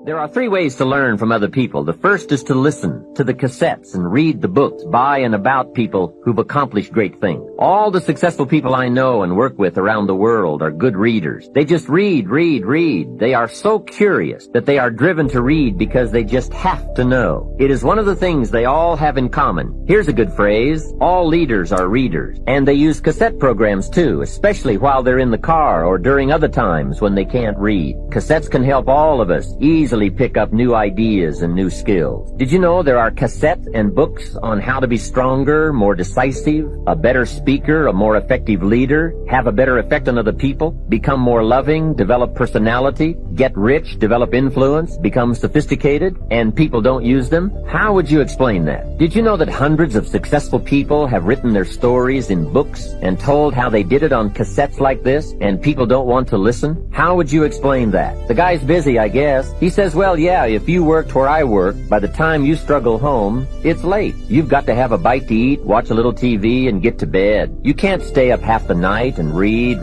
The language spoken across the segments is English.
There are 3 ways to learn from other people. The first is to listen to the cassettes and read the books by and about people who've accomplished great things. All the successful people I know and work with around the world are good readers. They just read. They are so curious that they are driven to read because they just have to know. It is one of the things they all have in common. Here's a good phrase: all leaders are readers. And they use cassette programs too, especially while they're in the car or during other times when they can't read. Cassettes can help all of us easily pick up new ideas and new skills. Did you know there are cassettes and books on how to be stronger, more decisive, a better speaker, a more effective leader, have a better effect on other people, become more loving, develop personality, get rich, develop influence, become sophisticated, and people don't use them? How would you explain that? Did you know that hundreds of successful people have written their stories in books and told how they did it on cassettes like this, and people don't want to listen? How would you explain that? The guy's busy, I guess. He says, well, yeah, if you worked where I work, by the time you struggle home, it's late. You've got to have a bite to eat, watch a little TV, and get to bed. You can't stay up half the night and read.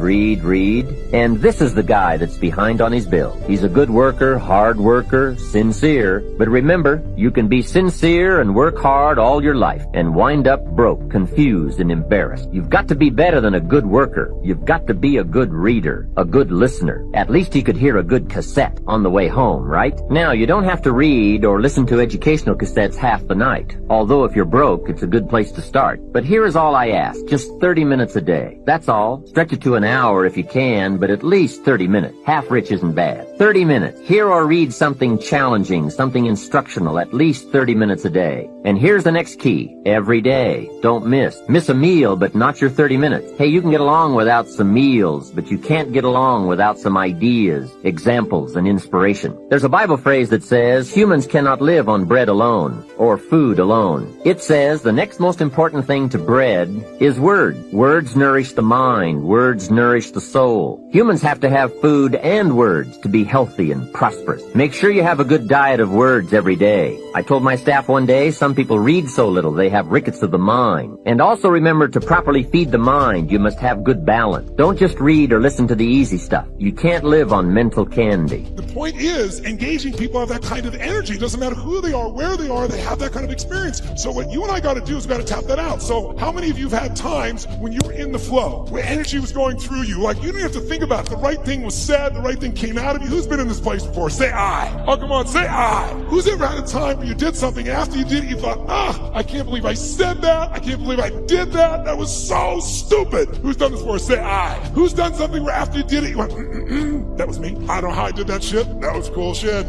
And this is the guy that's behind on his bill. He's a good worker, hard worker, sincere. But remember, you can be sincere and work hard all your life and wind up broke, confused, and embarrassed. You've got to be better than a good worker. You've got to be a good reader, a good listener. At least he could hear a good cassette on the way home, right? Now, you don't have to read or listen to educational cassettes half the night. Although if you're broke, it's a good place to start. But here is all I ask. Just 30 minutes a day. That's all. Stretch it to an hour if you can, but at least 30 minutes. Half rich isn't bad. 30 minutes. Hear or read something challenging, something instructional, at least 30 minutes a day. And here's the next key. Every day. Don't miss. Miss a meal, but not your 30 minutes. Hey, you can get along without some meals, but you can't get along without some ideas, examples, and inspiration. There's a Bible phrase that says, humans cannot live on bread alone, or food alone. It says the next most important thing to bread is word. Words nourish the mind. Words nourish the soul. Humans have to have food and words to be healthy and prosperous. Make sure you have a good diet of words every day. I told my staff one day, some people read so little they have rickets of the mind. And also remember, to properly feed the mind, you must have good balance. Don't just read or listen to the easy stuff. You can't live on mental candy. The point is, engaging people have that kind of energy. It doesn't matter who they are, where they are, they have that kind of experience. So what you and I got to do is we got to tap that out. So how many of you have had times when you were in the flow, where energy was going through you? Like, you didn't have to think about it. The right thing was said, the right thing came out of you. Who's been in this place before? Say I. Oh, come on, say I. Who's ever had a time where you did something, after you did it, you thought, I can't believe I said that. I can't believe I did that. That was so stupid. Who's done this before? Say I. Who's done something where after you did it, you went, that was me. I don't know how I did that shit. That was cool shit.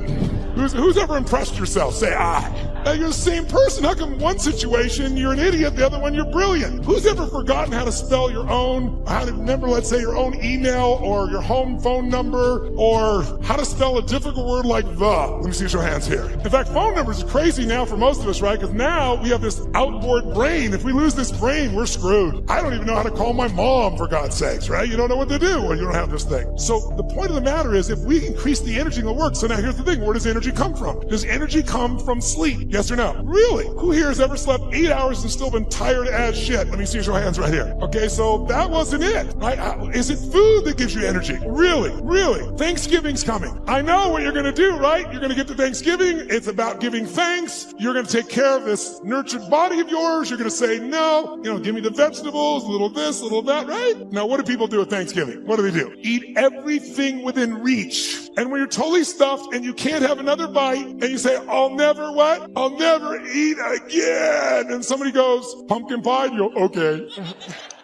Who's ever impressed yourself? Say I. Now, you're the same person. How come one situation you're an idiot, the other one you're brilliant? Who's ever forgotten how to spell your own, how to remember, let's say, your own email or your home phone number, or how to spell a difficult word like the? Let me see your hands here. In fact, phone numbers are crazy now for most of us, right? Because now we have this outboard brain. If we lose this brain, we're screwed. I don't even know how to call my mom, for God's sakes, right? You don't know what to do when you don't have this thing. So the point of the matter is, if we increase the energy, it'll work. So now here's the thing. Where does energy come from? Does energy come from sleep? Yes or no? Really? Who here has ever slept 8 hours and still been tired as shit? Let me see your hands right here. Okay, so that wasn't it, right? Is it food that gives you energy? Really? Thanksgiving's coming. I know what you're going to do, right? You're going to get to Thanksgiving. It's about giving thanks. You're going to take care of this nurtured body of yours. You're going to say, no, give me the vegetables, a little this, a little that, right? Now, what do people do at Thanksgiving? What do? Eat everything within reach. And when you're totally stuffed and you can't have another bite, and you say, I'll never what? I'll never eat again. And somebody goes, pumpkin pie? You go, okay.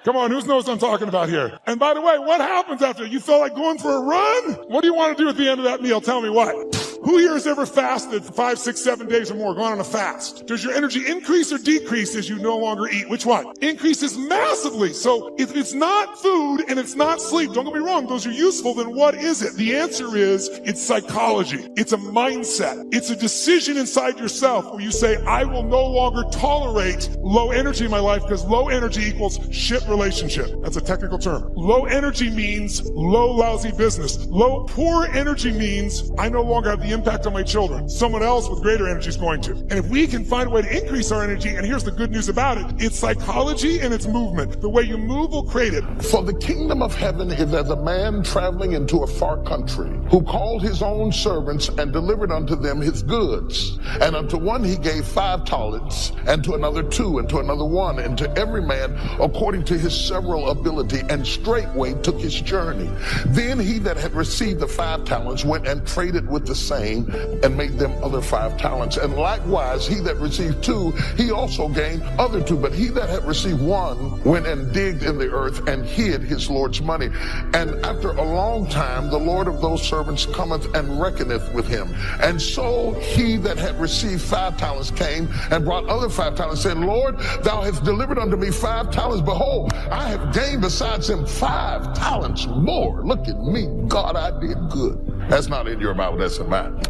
Come on, who knows what I'm talking about here? And by the way, what happens after? You feel like going for a run? What do you want to do at the end of that meal? Tell me what. Who here has ever fasted for 5, 6, 7 days or more, gone on a fast? Does your energy increase or decrease as you no longer eat? Which one? Increases massively. So if it's not food and it's not sleep, don't get me wrong, those are useful, then what is it? The answer is, it's psychology. It's a mindset. It's a decision inside yourself where you say, I will no longer tolerate low energy in my life, because low energy equals shit relationship. That's a technical term. Low energy means low, lousy business. Low, poor energy means I no longer have the the impact on my children, someone else with greater energy is going to. And if we can find a way to increase our energy, and here's the good news about it, it's psychology and it's movement. The way you move will create it. For the kingdom of heaven is as a man traveling into a far country, who called his own servants and delivered unto them his goods. And unto one he gave 5 talents, and to another 2, and to another 1, and to every man according to his several ability, and straightway took his journey. Then he that had received the 5 talents went and traded with the same, and made them other 5 talents. And likewise he that received 2, he also gained other 2. But he that had received 1 went and digged in the earth, and hid his Lord's money. And after a long time the Lord of those servants cometh and reckoneth with him. And so he that had received 5 talents came and brought other 5 talents, saying, Lord, thou hast delivered unto me 5 talents. Behold, I have gained besides him 5 talents more. Look at me, God, I did good. That's not in your Bible, that's in mine.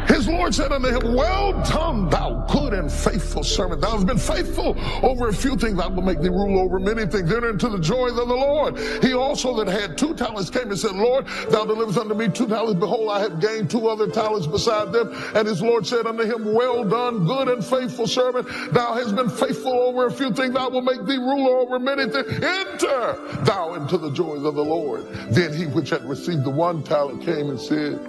His Lord said unto him, Well done, thou good and faithful servant. Thou hast been faithful over a few things. I will make thee rule over many things. Enter into the joy of the Lord. He also that had 2 talents came and said, Lord, thou deliverest unto me 2 talents. Behold, I have gained 2 other talents beside them. And his Lord said unto him, Well done, good and faithful servant. Thou hast been faithful over a few things. I will make thee ruler over many things. Enter thou into the joys of the Lord. Then he which had received the 1 talent came and said,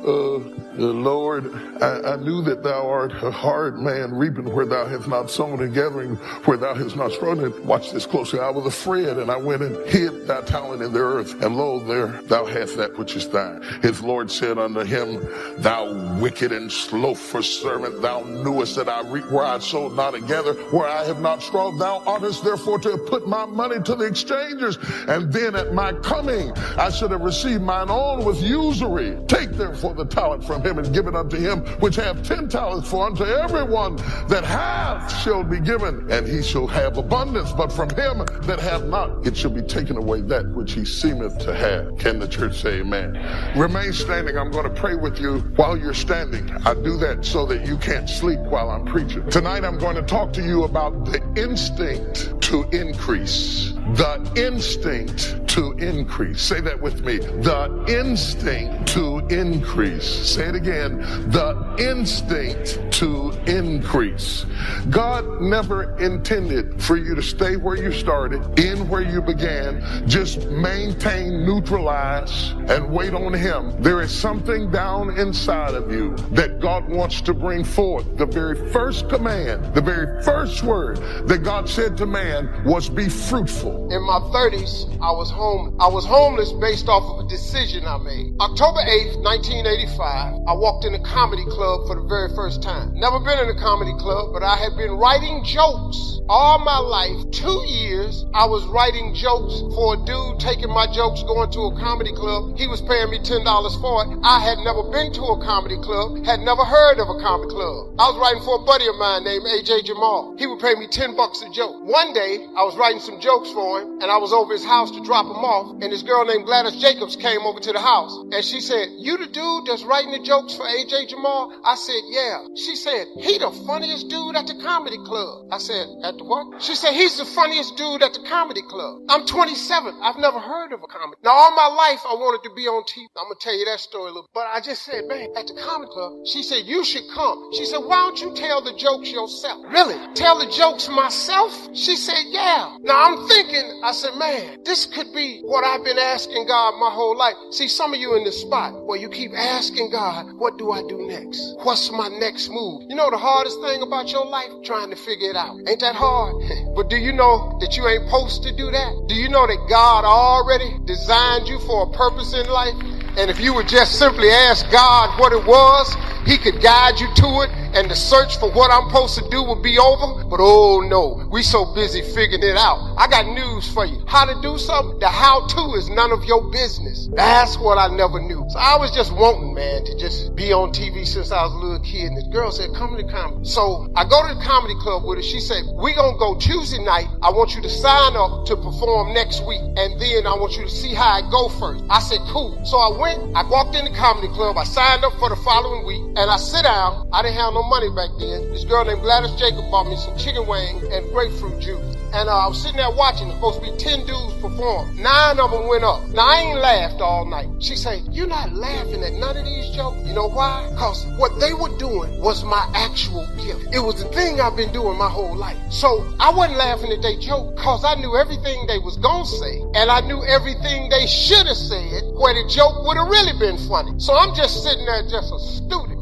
Lord, I knew that thou art a hard man, reaping where thou hast not sown and gathering where thou hast not strewn. Watch this closely. I was afraid, and I went and hid thy talent in the earth, and lo, there thou hast that which is thine. His Lord said unto him, Thou wicked and slothful servant, thou knewest that I reap where I sowed not and gather where I have not strawed. Thou oughtest therefore to have put my money to the exchangers, and then at my coming I should have received mine own with usury. Take therefore the talent from him, and give it unto him which have 10 talents, for unto everyone that hath shall be given, and he shall have abundance. But from him that hath not, it shall be taken away that which he seemeth to have. Can the church say amen? Remain standing. I'm going to pray with you while you're standing. I do that so that you can't sleep while I'm preaching. Tonight I'm going to talk to you about the instinct to increase. The instinct to increase. Say that with me. The instinct to increase. Say it again. The instinct to increase. God never intended for you to stay where you started, in where you began. Just maintain, neutralize, and wait on him. There is something down inside of you that God wants to bring forth. The very first command, the very first word that God said to man was be fruitful. In my 30s, I was homeless based off of a decision I made. October 8th, 1985, I walked in a comedy club for the very first time. Never been in a comedy club, but I had been writing jokes all my life. 2 years, I was writing jokes for a dude taking my jokes, going to a comedy club. He was paying me $10 for it. I had never been to a comedy club, had never heard of a comedy club. I was writing for a buddy of mine named AJ Jamal. He would pay me $10 a joke. One day, I was writing some jokes for him, and I was over his house to drop him off, and this girl named Gladys Jacobs came over to the house, and she said, You the dude that's writing the jokes for AJ Jamal? I said, yeah. She said, he the funniest dude at the comedy club. I said, at the what? She said, he's the funniest dude at the comedy club. I'm 27. I've never heard of a comedy. Now, all my life, I wanted to be on TV. I'm going to tell you that story a little bit. But I just said, man, at the comedy club, she said, you should come. She said, why don't you tell the jokes yourself? Really? Tell the jokes myself? She said, yeah. Now, I'm thinking, I said, man, this could be what I've been asking God my whole life. See, some of you in this spot where you keep asking God, what do I do next? What's my next move? You know the hardest thing about your life? Trying to figure it out. Ain't that hard? But do you know that you ain't supposed to do that? Do you know that God already designed you for a purpose in life? And if you would just simply ask God what it was, he could guide you to it, and the search for what I'm supposed to do would be over. But oh no, we so busy figuring it out. I got news for you. How to do something, the how-to is none of your business. That's what I never knew. So I was just wanting, man, to just be on TV since I was a little kid. And this girl said, come to the comedy. So I go to the comedy club with her. She said, we gonna go Tuesday night. I want you to sign up to perform next week. And then I want you to see how I go first. I said, cool. So I went, I walked in the comedy club. I signed up for the following week. And I sit down. I didn't have no money back then. This girl named Gladys Jacob bought me some chicken wings and grapefruit juice. And I was sitting there watching. It was supposed to be 10 dudes perform. 9 of them went up. Now, I ain't laughed all night. She said, you're not laughing at none of these jokes. You know why? Because what they were doing was my actual gift. It was the thing I've been doing my whole life. So I wasn't laughing at their joke because I knew everything they was going to say. And I knew everything they should have said where the joke would have really been funny. So I'm just sitting there just a student.